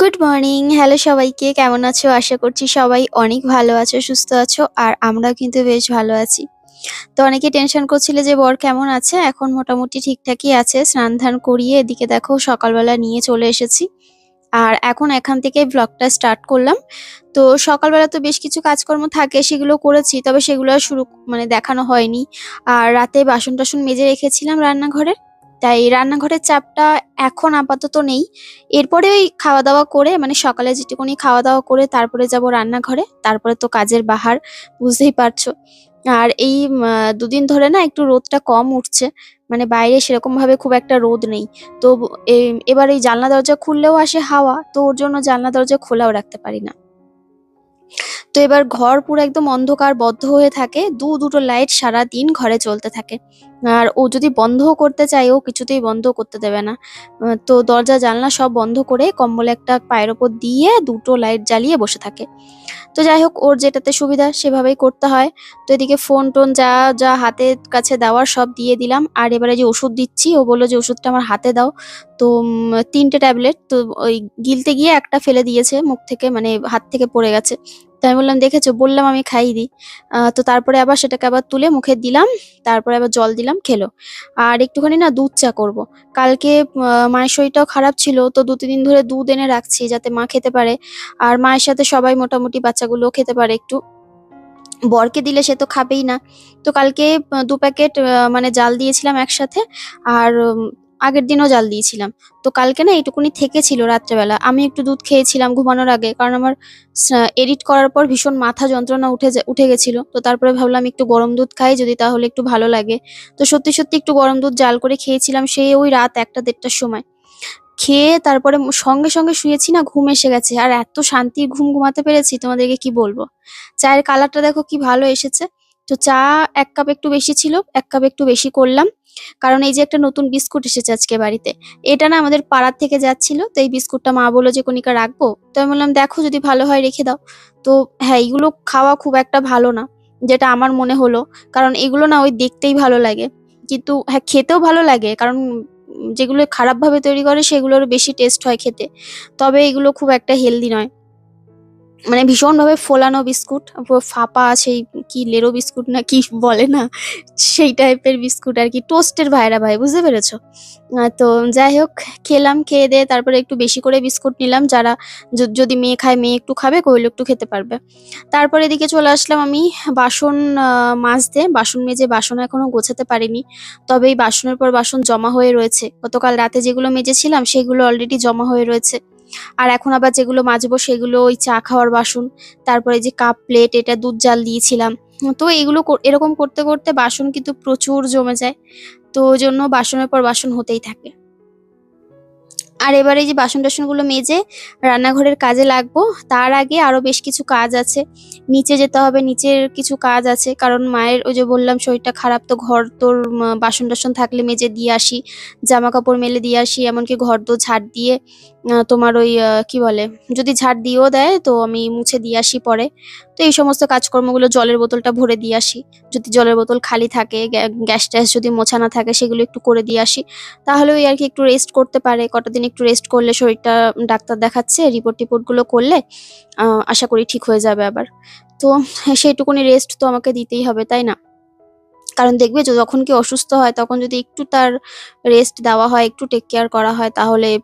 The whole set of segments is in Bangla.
Good morning. হ্যালো সবাইকে। কেমন আছো? আশা করছি সবাই অনেক ভালো আছো, সুস্থ আছো। আর আমরাও কিন্তু বেশ ভালো আছি। তো অনেকেই টেনশন করছিলে যে বর কেমন আছে? এখন মোটামুটি ঠিকঠাকই আছে। স্নান-ধান করিয়ে এদিকে দেখো সকালবেলা নিয়ে চলে এসেছি। আর এখন এখান থেকে ভ্লগটা স্টার্ট করলাম। তো সকালবেলা তো বেশ কিছু কাজকর্ম থাকে, সেগুলো করেছি। তবে সেগুলো আর দেখানো হয়নি। আর রাতে বাসন-টাসন মেজে রেখেছিলাম রান্নাঘরে। তাই রান্নাঘরের চাপটা এখন আপাতত নেই। এরপরে ওই খাওয়া-দাওয়া করে সকালে যেটুকুনি খাওয়া-দাওয়া করে তারপরে যাবো রান্নাঘরে। তারপরে তো কাজের বাহার, বুঝতেই পারছো। আর এই ২ দিন ধরে না একটু রোদটা কম উঠছে। বাইরে সেরকমভাবে খুব একটা রোদ নেই। তো এবার এই জানলা দরজা খুললেও আসে হাওয়া, তো ওর জন্য জানলা দরজা খোলাও রাখতে পারি না। তো এবার ঘর পুরো একদম অন্ধকার বদ্ধ হয়ে থাকে। দুটো লাইট সারাদিন ঘরে চলতে থাকে। আর ও যদি বন্ধও করতে চায়, ও কিছুতেই বন্ধ করতে দেবে না। তো দরজা জানলা সব বন্ধ করে কম্বল একটা পায়ের ওপর দিয়ে দুটো লাইট জ্বালিয়ে বসে থাকে। তো যাই হোক, ওর যেটাতে সুবিধা সেভাবেই করতে হয়। তো এদিকে ফোন-টোন যা হাতের কাছে দেওয়ার সব দিয়ে দিলাম। আর এবারে যে ওষুধ দিচ্ছি, ও বলল যে ওষুধটা আমার হাতে দাও। তো ৩ টে ট্যাবলেট, তো ওই গিলতে গিয়ে একটা ফেলে দিয়েছে মুখ থেকে, হাত থেকে পড়ে গেছে। তো আমি বললাম, "দেখেছো? বললাম আমি খাইয়ে দিই।" তো তারপরে আবার সেটাকে আবার তুলে মুখে দিলাম। তারপরে আবার জল দিলাম, খেলো। আর একটুখানি না দুধ চা করব। কালকে মায়ের শরীরটাও খারাপ ছিল, তো ২-৩ দিন ধরে দুধ এনে রাখছি যাতে মা খেতে পারে। আর মায়ের সাথে সবাই মোটামুটি বাচ্চাগুলোও খেতে পারে একটু। বরকে দিলে সে তো খাবেই না। তো কালকে ২ প্যাকেট জাল দিয়েছিলাম একসাথে। আর আগের দিনও জাল দিয়েছিলাম। তো কালকে না এইটুকুনি থেকেছিল রাত্রেবেলা। আমি একটু দুধ খেয়েছিলাম ঘুমানোর আগে। কারণ আমার এডিট করার পর ভীষণ মাথা যন্ত্রণা উঠে গেছিল। তো তারপরে ভাবলাম একটু গরম দুধ খাই যদি তাহলে একটু ভালো লাগে। তো সত্যি একটু গরম দুধ জাল করে খেয়েছিলাম সেই ওই রাত ১টা-১.৫টার সময়। খেয়ে তারপরে সঙ্গে শুয়েছি, না ঘুম এসে গেছে। আর এত শান্তির ঘুম ঘুমাতে পেরেছি তোমাদেরকে কি বলবো। চায়ের কালারটা দেখো কি ভালো এসেছে। তো চা ১ কাপ একটু বেশি ছিল, ১ কাপ একটু বেশি করলাম। কারণ এই যে একটা নতুন বিস্কুট এসেছে আজকে বাড়িতে। এটা না আমাদের পাড়ার থেকে যাচ্ছিল। তো এই বিস্কুটটা মা বলল যে, "কণিকা রাখবো?" তো আমি বললাম, "দেখো যদি ভালো হয় রেখে দাও।" তো হ্যাঁ, এগুলো খাওয়া খুব একটা ভালো না, যেটা আমার মনে হলো। কারণ এগুলো না ওই দেখতেই ভালো লাগে। কিন্তু হ্যাঁ, খেতেও ভালো লাগে। কারণ যেগুলো খারাপভাবে তৈরি করে সেগুলোর বেশি টেস্ট হয় খেতে। তবে এগুলো খুব একটা হেলদি নয়। ভীষণভাবে ফোলানো বিস্কুট, ফাঁপা সেই কি লেরো বিস্কুট না কি বলে না? সেই টাইপের বিস্কুট আরকি। টোস্টের ভাইরা ভাই, বুঝতে পেরেছো? তো যাই হোক, খেলাম। খেয়ে-দেয়ে তারপরে একটু বেশি করে বিস্কুট নিলাম। যারা যদি মেয়ে খায়, মেয়ে একটু খাবে, কইলে একটু খেতে পারবে। তারপরে এদিকে চলে আসলাম আমি বাসন মাজতে। বাসন মেজে বাসন এখনো গোছাতে পারিনি। তবে এই বাসনের পর বাসন জমা হয়ে রয়েছে। গতকাল রাতে যেগুলো মেজেছিলাম সেগুলো অলরেডি জমা হয়ে রয়েছে। আর এখন আবার যেগুলো মাজবো সেগুলো ওই চা খাওয়ার বাসন। তারপরে যে কাপ প্লেট, এটা দুধ জাল দিয়েছিলাম। তো এগুলো এরকম করতে বাসন কিন্তু প্রচুর জমে যায়। তো ওজন্য বাসনের পর বাসন হতেই থাকে। আর এবার এই যে বাসন-টাসনগুলো মেজে রান্নাঘরের কাজে লাগবো। তার আগে আরো বেশ কিছু কাজ আছে। নিচে যেতে হবে, নিচের কিছু কাজ আছে। কারণ মায়ের ওই যে বললাম শরীরটা খারাপ, তো ঘর-দোর বাসন-টাসন থাকলে মেজে দিয়ে আসি। জামাকাপড় মেলে দিয়ে আসি। এমনকি ঘর-দোর ঝাড় দিয়ে তোমার ওই কি বলে? যদি ঝাড় দিয়েও দেয় তো আমি মুছে দিয়ে আসি পরে। তো এই সমস্ত কাজকর্মগুলো, জলের বোতলটা ভরে দিয়ে আসি। যদি জলের বোতল খালি থাকে, গ্যাস-ট্যাস যদি মোছা না থাকে সেগুলো একটু করে দিয়ে আসি। তাহলে ওই আরকি একটু রেস্ট করতে পারে। কটা দিন একটু রেস্ট করলে শরীরটা, ডাক্তার দেখাচ্ছে, রিপোর্ট-টিপোর্ট গুলো করলে আশা করি ঠিক হয়ে যাবে আবার। তো সেইটুকুনি রেস্ট তো আমাকে দিতেই হবে, তাই না? কারণ দেখবে যখন কেউ অসুস্থ হয় তখন যদি একটু তার রেস্ট দেওয়া হয়, একটু টেক কেয়ার করা হয় তাহলে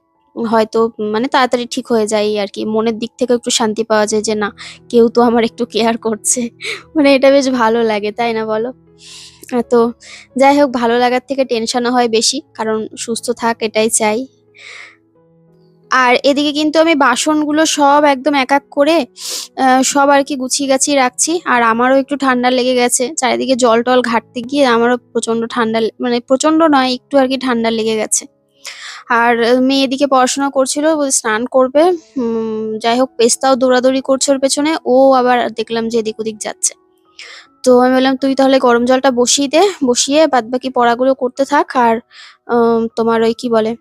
হয়তো তাড়াতাড়ি ঠিক হয়ে যায় এই আরকি। মনের দিক থেকেও একটু শান্তি পাওয়া যায় যে না, কেউ তো আমার একটু কেয়ার করছে। এটা বেশ ভালো লাগে, তাই না বলো? তো যাই হোক, ভালো লাগার থেকে টেনশনও হয় বেশি। কারণ সুস্থ থাক এটাই চাই। আর এদিকে কিন্তু আমি বাসনগুলো সব একদম এক করে সব আরকি গুছিয়ে-গাছিয়ে রাখছি। আর আমারও একটু ঠান্ডা লেগে গেছে। চারিদিকে জল-টল ঘাঁটতে গিয়ে আমারও প্রচন্ড ঠান্ডা প্রচন্ড নয়, একটু আরকি ঠান্ডা লেগে গেছে। আর মেয়ে এদিকে পড়াশোনা করছিল, স্নান করবে। যাই হোক, পেস্তাও দৌড়াদৌড়ি করছে ওর পেছনে। ও আবার দেখলাম যে এদিক ওদিক যাচ্ছে। তো আমি বললাম, "তুই তাহলে গরম জলটা বসিয়ে দে। বসিয়ে বাদবাকি পড়াগুলো করতে থাক। আর তোমার ওই কি বলে?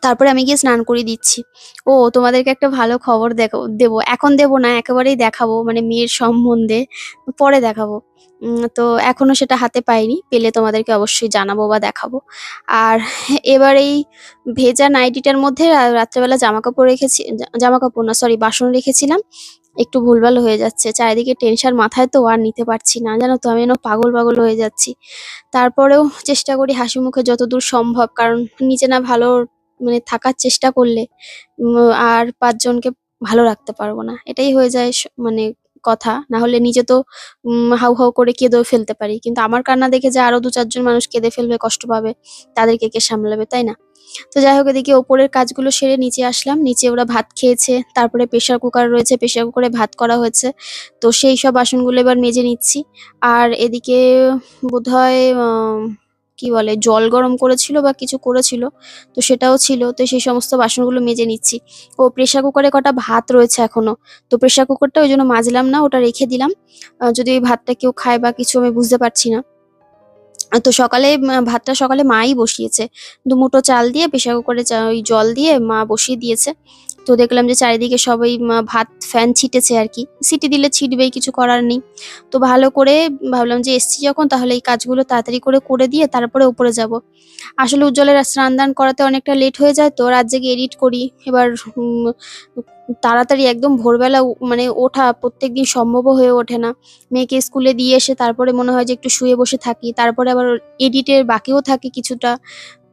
তারপরে আমি গিয়ে স্নান করিয়ে দিচ্ছি। ও তোমাদেরকে একটা ভালো খবর দেবো। এখন দেবো না, একেবারেই দেখাবো মানে মেয়ের সম্বন্ধে। পরে দেখাবো। তো এখনো সেটা হাতে পাইনি। পেলে তোমাদেরকে অবশ্যই জানাবো বা দেখাবো। আর এবার এই ভেজা নাইটিটার মধ্যে রাত্রেবেলা জামাকাপড় রেখেছি, জামাকাপড় না সরি বাসন রেখেছিলাম। একটু ভুলভাল হয়ে যাচ্ছে। চারিদিকে টেনশন মাথায় তো আর নিতে পারছি না। জানো তো আমি যেন পাগল, পাগল হয়ে যাচ্ছি। তারপরেও চেষ্টা করি হাসিমুখে যতদূর সম্ভব। কারণ নিজে না ভালো মানে থাকার চেষ্টা করলে উম আর ৫ জনকে ভালো রাখতে পারবো না। এটাই হয়ে যায় মানে কথা। না হলে নিজে তো হাউ, হাউ করে কেঁদেও ফেলতে পারি। কিন্তু আমার কান্না দেখে যে আরো ২-৪ জন মানুষ কেঁদে ফেলবে, কষ্ট পাবে, তাদেরকে কে সামলাবে, তাই না? তো যাই হোক এদিকে ওপরের কাজগুলো সেরে নিচে আসলাম। নিচে ওরা ভাত খেয়েছে। তারপরে প্রেসার কুকার রয়েছে, প্রেসার কুকারে ভাত করা হয়েছে। তো সেই সব বাসনগুলো এবার মেজে নিচ্ছি। আর এদিকে বোধহয় কি বলে জল গরম করেছিল বা কিছু করেছিল। তো সেটাও ছিল। তো সেই সমস্ত বাসনগুলো মেজে নিচ্ছি। ও প্রেসার কুকারে কটা ভাত রয়েছে এখনো। তো প্রেসার কুকারটা ওইজন্য মাজলাম না, ওটা রেখে দিলাম। যদি ওই ভাতটা কেউ খায় বা কিছু আমি বুঝতে পারছি না। তো সকালে ভাতটা সকালে মাই বসিয়েছে। ২ মুঠো চাল দিয়ে প্রেসার কুকারে ওই জল দিয়ে মা বসিয়ে দিয়েছে। তো দেখলাম যে চারিদিকে সবাই ভাত ফ্যান ছিটেছে আরকি। সিটি দিলে ছিটবেই, কিছু করার নেই। তো ভালো করে ভাবলাম যে এসছি যখন তাহলে এই কাজগুলো তাড়াতাড়ি করে দিয়ে তারপরে উপরে যাবো। আসলে উজ্জ্বলের স্নান-দান করাতে অনেকটা লেট হয়ে যায় তো রাত জেগে এডিট করি। এবার উম তাড়াতাড়ি একদম ভোরবেলা মানে ওঠা প্রত্যেকদিন সম্ভবও হয়ে ওঠে না। মেয়েকে স্কুলে দিয়ে এসে তারপরে মনে হয় যে একটু শুয়ে বসে থাকি। তারপরে আবার এডিটের বাকিও থাকে কিছুটা।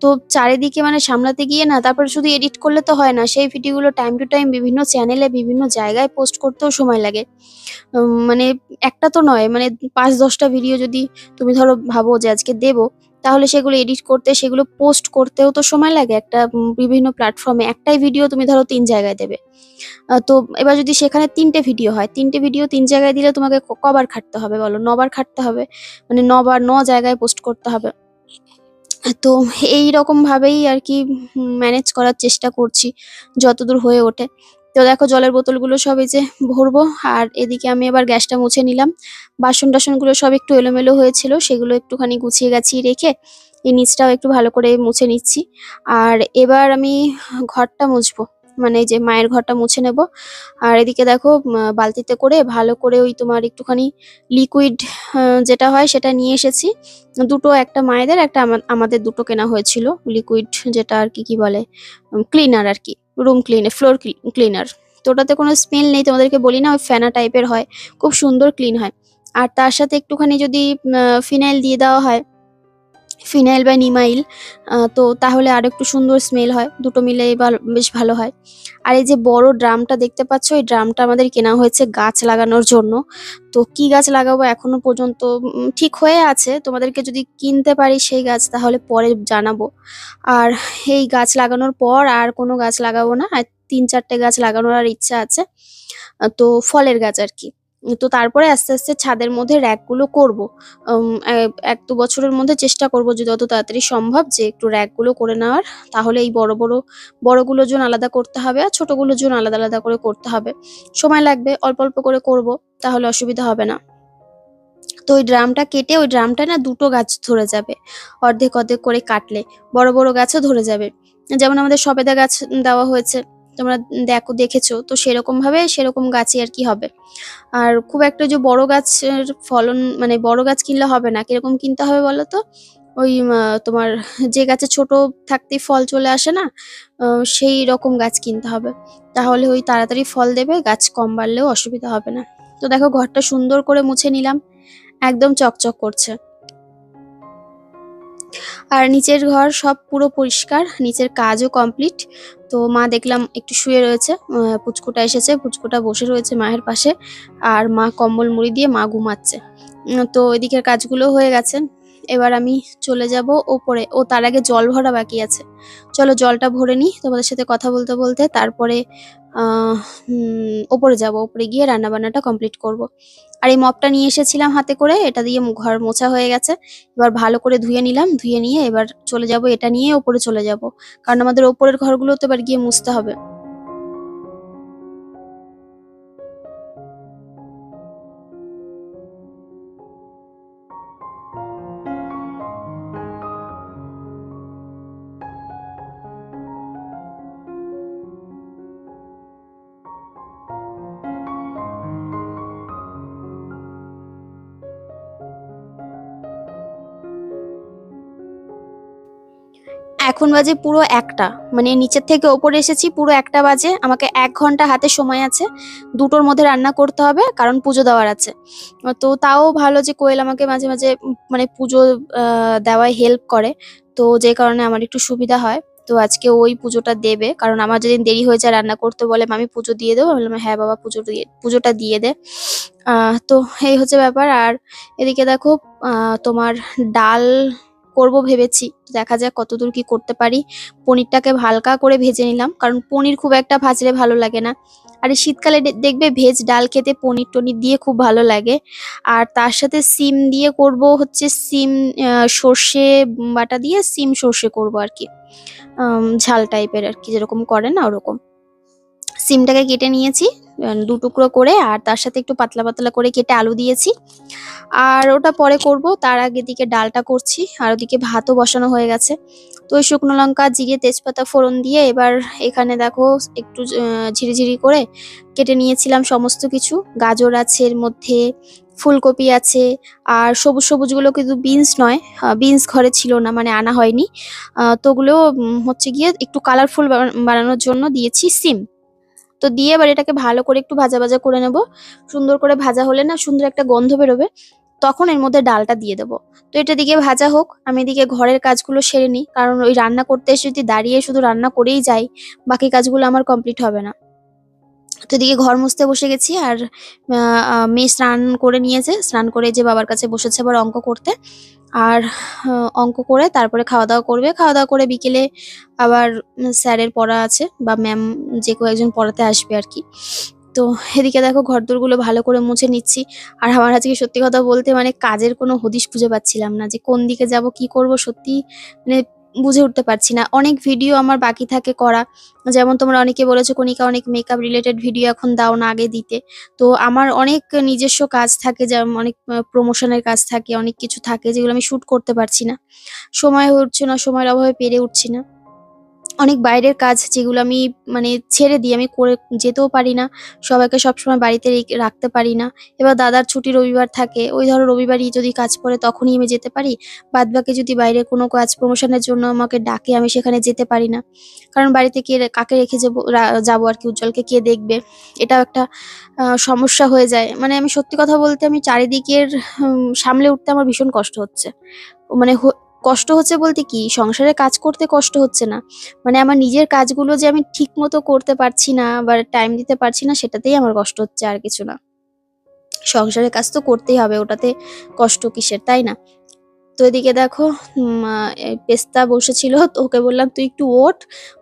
তো চারিদিকে মানে সামলাতে গিয়ে না তারপরে শুধু এডিট করলে তো হয় না। সেই ভিডিওগুলো টাইম টু টাইম বিভিন্ন চ্যানেলে বিভিন্ন জায়গায় পোস্ট করতেও সময় লাগে। মানে একটা তো নয় মানে ৫-১০ টা ভিডিও যদি তুমি ধরো ভাবো যে আজকে দেবো, তাহলে সেগুলো এডিট করতে, সেগুলো পোস্ট করতেও তো সময় লাগে। একটা বিভিন্ন প্ল্যাটফর্মে একটাই ভিডিও তুমি ধরো ৩ জায়গায় দেবে। তো এবার যদি সেখানে ৩ টে ভিডিও হয়, ৩ টে ভিডিও ৩ জায়গায় দিলে তোমাকে কবার খাটতে হবে বলো? ৯ বার খাটতে হবে। মানে ৯ বার ৯ জায়গায় পোস্ট করতে হবে। তো এইরকম ভাবেই আরকি ম্যানেজ করার চেষ্টা করছি, যতদূর হয়ে ওঠে। তো দেখো জলের বোতলগুলো সব এই যে ভরবো, আর এদিকে আমি এবার গ্যাসটা মুছে নিলাম। বাসন-টাসনগুলো সব একটু এলোমেলো হয়েছিল, সেগুলো একটুখানি গুছিয়ে গাছিয়ে রেখে, এই নিচটাও একটু ভালো করে মুছে নিচ্ছি। আর এবার আমি ঘরটা মুছবো। মানে এই যে মায়ের ঘরটা মুছে নেবো। আর এদিকে দেখো বালতিতে করে ভালো করে ওই তোমার একটুখানি লিকুইড যেটা হয় সেটা নিয়ে এসেছি। দুটো, একটা মায়েদের, একটা আমাদের দুটো কেনা হয়েছিল। লিকুইড যেটা আরকি কি বলে? ক্লিনার আরকি। Room floor cleaner. তো ওটাতে কোনো স্মেল নেই। তোমাদেরকে বলি না ওই ফেনা টাইপের হয়। খুব সুন্দর ক্লিন হয়। আর তার সাথে একটুখানি যদি ফিনাইল দিয়ে দেওয়া হয়, ফিনাইল বা নিমাইল, তো তাহলে আরেকটু সুন্দর স্মেল হয়। দুটো মিলেই বেশ ভালো হয়। আর এই যে বড় ড্রামটা দেখতে পাচ্ছ, এই ড্রামটা আমাদের কেনা হয়েছে গাছ লাগানোর জন্য। তো কি গাছ লাগাবো এখনো পর্যন্ত ঠিক হয়ে আছে। তোমাদেরকে যদি কিনতে পারি সেই গাছ তাহলে পরে জানাবো। আর এই গাছ লাগানোর পর আর কোনো গাছ লাগাবো না। আর ৩-৪ টে গাছ লাগানোর আর ইচ্ছা আছে। তো ফলের গাছ আরকি। তো তারপরে আস্তে, আস্তে ছাদের মধ্যে র‍্যাকগুলো করবো। উম এ ১-২ বছরের মধ্যে চেষ্টা করব যে যত তাড়াতাড়ি সম্ভব যে একটু র‍্যাকগুলো করে নেওয়ার। তাহলে এই বড়গুলোর জন্য আলাদা করতে হবে আর ছোটগুলোর জন্য আলাদা, আলাদা করে করতে হবে। সময় লাগবে, অল্প, অল্প করে করব। তাহলে অসুবিধা হবে না। তো ওই ড্রামটা কেটে ওই ড্রামটায় না ২ টো গাছ ধরে যাবে। অর্ধেক, অর্ধেক করে কাটলে। বড়, বড় গাছও ধরে যাবে। যেমন আমাদের সবেদা গাছ দেওয়া হয়েছে। তোমরা দেখেছো। তো সেরকমভাবে সেরকম গাছই আরকি হবে। আর খুব একটা যে বড় গাছের ফলন মানে বড় গাছ কিনলে হবে না। কিরকম কিনতে হবে বলো তো? ওই তোমার যে গাছে ছোট থাকতেই ফল চলে আসে না? আ সেই রকম গাছ কিনতে হবে। তাহলে ওই তাড়াতাড়ি ফল দেবে, গাছ কম বাড়লেও অসুবিধা হবে না। তো দেখো ঘরটা সুন্দর করে মুছে নিলাম। একদম চকচক করছে। আর নিচের ঘর সব পুরো পরিষ্কার। নিচের কাজও কমপ্লিট। তো মা দেখলাম একটু শুয়ে রয়েছে। পুচকুটা এসেছে। পুচকুটা বসে রয়েছে মায়ের পাশে। আর মা কম্বল মুড়ি দিয়ে মা ঘুমাচ্ছে। তো এদিকের কাজগুলো হয়ে গেছে। এবার আমি চলে যাবো ওপরে। ও তার আগে জল ভরা বাকি আছে। চলো জলটা ভরে নিই তোমাদের সাথে কথা বলতে, বলতে। তারপরে ওপরে যাবো। ওপরে গিয়ে রান্নাবান্নাটা কমপ্লিট করব। আর এই মপটা নিয়ে এসেছিলাম হাতে করে। এটা দিয়ে ঘর মোছা হয়ে গেছে। এবার ভালো করে ধুয়ে নিলাম। ধুয়ে নিয়ে এবার চলে যাবো, এটা নিয়ে ওপরে চলে যাবো। কারণ আমাদের ওপরের ঘরগুলো তো এবার গিয়ে মুছতে হবে। এখন বাজে পুরো ১টা, মানে নিচের থেকে ওপরে এসেছি পুরো ১টা বাজে। আমাকে ১ ঘন্টা হাতে সময় আছে, ২টোর মধ্যে রান্না করতে হবে কারণ পুজো দেওয়ার আছে। তো তাও ভালো যে কোয়েল আমাকে মাঝে মাঝে মানে পুজো দেওয়ায় হেল্প করে, তো যে কারণে আমার একটু সুবিধা হয়। তো আজকে ওই পুজোটা দেবে, কারণ আমার যেদিন দেরি হয়ে যায় রান্না করতে বলে মামি পুজো দিয়ে দেবো, আমি বললাম হ্যাঁ বাবা পুজোটা দিয়ে দে। তো এই হচ্ছে ব্যাপার। আর এদিকে দেখো তোমার ডাল করব ভেবেছি, দেখা যাক কতদূর কি করতে পারি। পনিরটাকে হালকা করে ভেজে নিলাম, কারণ পনির খুব একটা ভাজলে ভালো লাগে না। আর এই শীতকালে দেখবে ভেজ ডাল খেতে পনির টনির দিয়ে খুব ভালো লাগে। আর তার সাথে সিম দিয়ে করব হচ্ছে সিম সর্ষে বাটা দিয়ে সিম সর্ষে করব আর কি। ঝাল টাইপের আর কি, যেরকম করে না ওরকম। সিমটাকে কেটে নিয়েছি ২ টুকরো করে, আর তার সাথে একটু পাতলা পাতলা করে কেটে আলু দিয়েছি। আর ওটা পরে করব, তার আগে দিকে ডালটা করছি, আর ওদিকে ভাতও বসানো হয়ে গেছে। তো ওই শুকনো লঙ্কা জিরে তেজপাতা ফোড়ন দিয়ে এবার এখানে দেখো একটু ঝিরিঝিরি করে কেটে নিয়েছিলাম সমস্ত কিছু। গাজর আছে এর মধ্যে, ফুলকপি আছে, আর সবুজ সবুজ গুলো কিন্তু বিনস নয়, বিনস ঘরে ছিল না, মানে আনা হয়নি। তো ওগুলো হচ্ছে গিয়ে একটু কালারফুল বানানোর জন্য দিয়েছি সিম। তো দিয়ে এবার এটাকে ভালো করে একটু ভাজা ভাজা করে নেব। সুন্দর করে ভাজা হলে না সুন্দর একটা গন্ধ বেরোবে, তখন এর মধ্যে ডালটা দিয়ে দেবো। তো এটা দিকে ভাজা হোক, আমি এদিকে ঘরের কাজগুলো সেরে নিই, কারণ ওই রান্না করতে এসে যদি দাঁড়িয়ে শুধু রান্না করেই যাই, বাকি কাজগুলো আমার কমপ্লিট হবে না। তো এদিকে ঘর মুছতে বসে গেছি, আর মেয়ে স্নান করে নিয়েছে, স্নান করে যে বাবার কাছে বসেছে আবার অঙ্ক করতে। আর অঙ্ক করে তারপরে খাওয়া দাওয়া করবে, খাওয়া দাওয়া করে বিকেলে আবার স্যারের পড়া আছে, বা ম্যাম যে কেউ একজন পড়াতে আসবে আর কি। তো এদিকে দেখো ঘরদোরগুলো ভালো করে মুছে নিচ্ছি। আর আমার আজকে সত্যি কথা বলতে মানে কাজের কোনো হদিশ খুঁজে পাচ্ছিলাম না, যে কোন দিকে যাব কি করব, সত্যি মানে বুঝে উঠতে পারছি না। অনেক ভিডিও আমার বাকি থাকে করা, যেমন তোমরা অনেকে বলেছো কণিকা অনেক মেকআপ রিলেটেড ভিডিও এখন দাও না, আগে দিতে। তো আমার অনেক নিজস্ব কাজ থাকে, যেমন অনেক প্রমোশনের কাজ থাকে, অনেক কিছু থাকে যেগুলো আমি শুট করতে পারছি না, সময় হয়ে উঠছে না, সময়ের অভাবে পেরে উঠছি না। অনেক বাইরের কাজ যেগুলো আমি মানে ছেড়ে দিয়ে আমি করে যেতেও পারি না, সবাইকে সবসময় বাড়িতে রাখতে পারি না। এবার দাদার ছুটি রবিবার থাকে, ওই ধরো রবিবারই যদি কাজ পড়ে তখনই আমি যেতে পারি। বাদবাকি যদি বাইরে কোনো কাজ প্রমোশনের জন্য আমাকে ডাকে, আমি সেখানে যেতে পারি না, কারণ বাড়িতে কাকে রেখে যাবো, যাবো আর কি, উজ্জ্বলকে কে দেখবে। এটাও একটা সমস্যা হয়ে যায়। মানে আমি সত্যি কথা বলতে আমি চারিদিকের সামলে উঠতে আমার ভীষণ কষ্ট হচ্ছে। মানে কষ্ট হচ্ছে বলতে কি, সংসারে কাজ করতে কষ্ট হচ্ছে না, মানে আমার নিজের কাজগুলো যে আমি ঠিক মতো করতে পারছি না বা টাইম দিতে পারছি না, সেটাতেই আমার কষ্ট হচ্ছে, আর কিছু না। সংসারের কাজ তো করতেই হবে, ওটাতে কষ্ট কিসের, তাই না? তো এদিকে দেখো এই পেস্তা বসেছিল, তো ওকে বললাম তুই একটু ওঠ।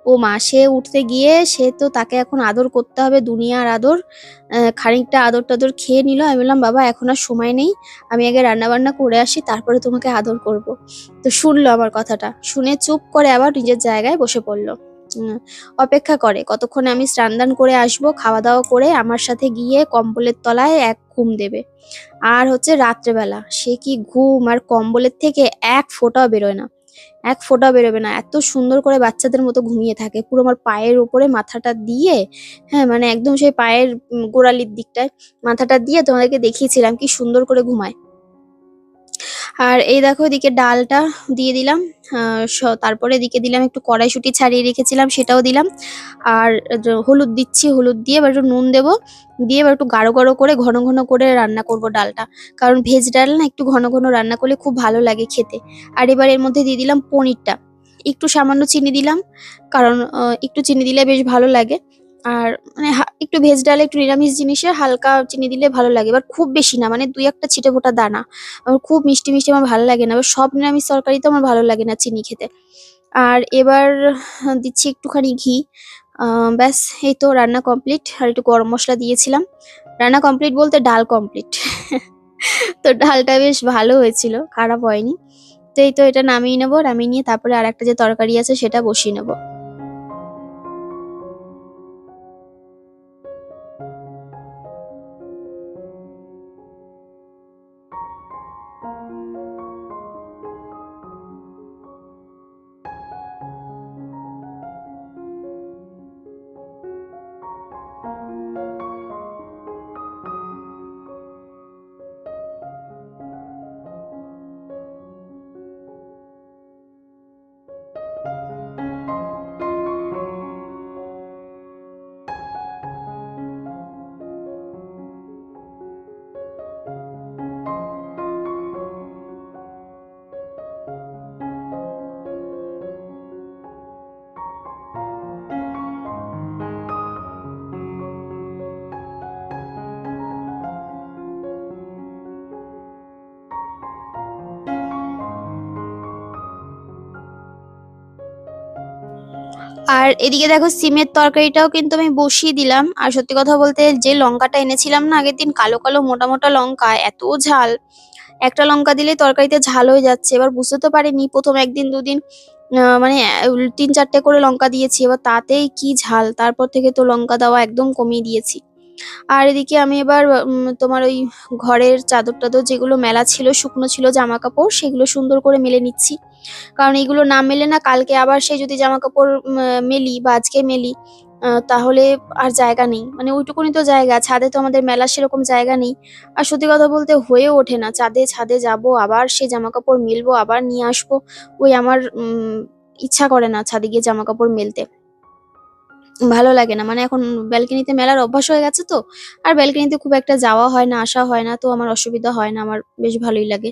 ও মা, সে উঠতে গিয়ে সে তো, তাকে এখন আদর করতে হবে, দুনিয়ার আদর। খানিকটা আদর টাদর খেয়ে নিল। আমি বললাম বাবা এখন আর সময় নেই, আমি আগে রান্না বান্না করে আসি, তারপরে তোমাকে আদর করব। তো শুনলো আমার কথাটা, শুনে চুপ করে আবার নিজের জায়গায় বসে পড়লো। উম, অপেক্ষা করে কতক্ষণে আমি স্নান দান করে আসবো, খাওয়া দাওয়া করে আমার সাথে গিয়ে কম্বলের তলায় এক ঘুম দেবে। আর হচ্ছে রাত্রেবেলা সে কি ঘুম, আর কম্বলের থেকে এক ফোঁটাও বেরোয় না, এক ফোঁটাও বেরোবে না, এত সুন্দর করে বাচ্চাদের মতো ঘুমিয়ে থাকে পুরো আমার পায়ের উপরে মাথাটা দিয়ে। হ্যাঁ, মানে একদম সেই পায়ের গোড়ালির দিকটায় মাথাটা দিয়ে, তোমাদেরকে দেখিয়েছিলাম কি সুন্দর করে ঘুমায়। আর এই দেখো এদিকে ডালটা দিয়ে দিলাম। তারপরে এদিকে দিলাম একটু কড়াইশুঁটি ছাড়িয়ে রেখেছিলাম, সেটাও দিলাম। আর হলুদ দিচ্ছি, হলুদ দিয়ে এবার একটু নুন দেবো, দিয়ে এবার একটু গাঢ় গাঢ় করে ঘন ঘন করে রান্না করব ডালটা, কারণ ভেজ ডাল না একটু ঘন ঘন রান্না করলে খুব ভালো লাগে খেতে। আর এবার এর মধ্যে দিয়ে দিলাম পনিরটা, একটু সামান্য চিনি দিলাম, কারণ একটু চিনি দিলে বেশ ভালো লাগে। আর মানে একটু ভেজ ডালে একটু নিরামিষ জিনিসে হালকা চিনি দিলে ভালো লাগে, এবার খুব বেশি না, মানে দুই একটা ছিটে ফোঁটা দানা। আমার খুব মিষ্টি মিষ্টি আমার ভালো লাগে না, এবার সব নিরামিষ তরকারিতে আমার ভালো লাগে না চিনি খেতে। আর এবার দিচ্ছি একটুখানি ঘি। ব্যাস, এই তো রান্না কমপ্লিট। আর একটু গরম মশলা দিয়েছিলাম। রান্না কমপ্লিট বলতে ডাল কমপ্লিট। তো ডালটা বেশ ভালো হয়েছিল, খারাপ হয়নি। তো এই তো এটা নামিয়ে নেবো, নামিয়ে নিয়ে তারপরে আর একটা যে তরকারি আছে সেটা বসিয়ে নেবো। আর এদিকে দেখো সিমের তরকারিটাও কিন্তু আমি বসিয়ে দিলাম। আর সত্যি কথা বলতে যে লঙ্কাটা এনেছিলাম না আগের দিন, কালো কালো মোটা মোটা লঙ্কা, এত ঝাল। একটা লঙ্কা দিলেই তরকারিতে ঝাল হয়ে যাচ্ছে। এবার বুঝতে তো পারিনি প্রথম একদিন দুদিন মানে ৩-৪টে করে লঙ্কা দিয়েছি, এবার তাতেই কি ঝাল। তারপর থেকে তো লঙ্কা দেওয়া একদম কমিয়ে দিয়েছি। আর এদিকে আমি এবার তোমার ওই ঘরের চাদর টাদর যেগুলো মেলা ছিল, শুকনো ছিল জামা কাপড়, সেগুলো সুন্দর করে মেলে নিচ্ছি। কারণ এগুলো না মেলে না কালকে আবার সেই যদি জামা কাপড় মেলি বা আজকে মেলি, তাহলে আর জায়গা নেই। মানে ওইটুকুনি তো জায়গা, ছাদে তো আমাদের মেলার সেরকম জায়গা নেই। আর সত্যি কথা বলতে হয়ে ওঠে না, ছাদে যাব আবার সেই জামা কাপড় মেলবো আবার নিয়ে আসবো। ওই আমার ইচ্ছা করে না ছাদে গিয়ে জামা কাপড় মেলতে। ভালো লাগে না। মানে এখন ব্যালকনিতে মেলার অভ্যাস হয়ে গেছে তো। আর ব্যালকনিতে খুব একটা যাওয়া হয় না, আসা হয় না। তো আমার অসুবিধা হয় না। আমার বেশ ভালোই লাগে।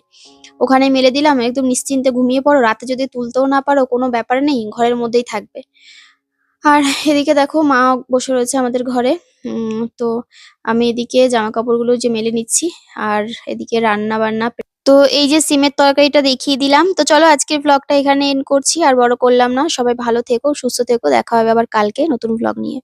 ওখানে মেলে দিলাম, একদম নিশ্চিন্তে ঘুমিয়ে পড়ো। রাতে যদি তুলতেও না পারো কোনো ব্যাপার নেই, ঘরের মধ্যেই থাকবে। আর এদিকে দেখো মা বসে রয়েছে আমাদের ঘরে। তো আমি এদিকে জামাকাপড়গুলো যে মেলে নিচ্ছি, আর এদিকে রান্না-বান্না। তো এই যে সিমের তরকারিটা দেখিয়ে দিলাম। তো চলো আজকের ভ্লগটা এখানে এন্ড করছি। আর বড় করলাম না। সবাই ভালো থেকো, সুস্থ থেকো। দেখা হবে আবার কালকে নতুন ভ্লগ নিয়ে।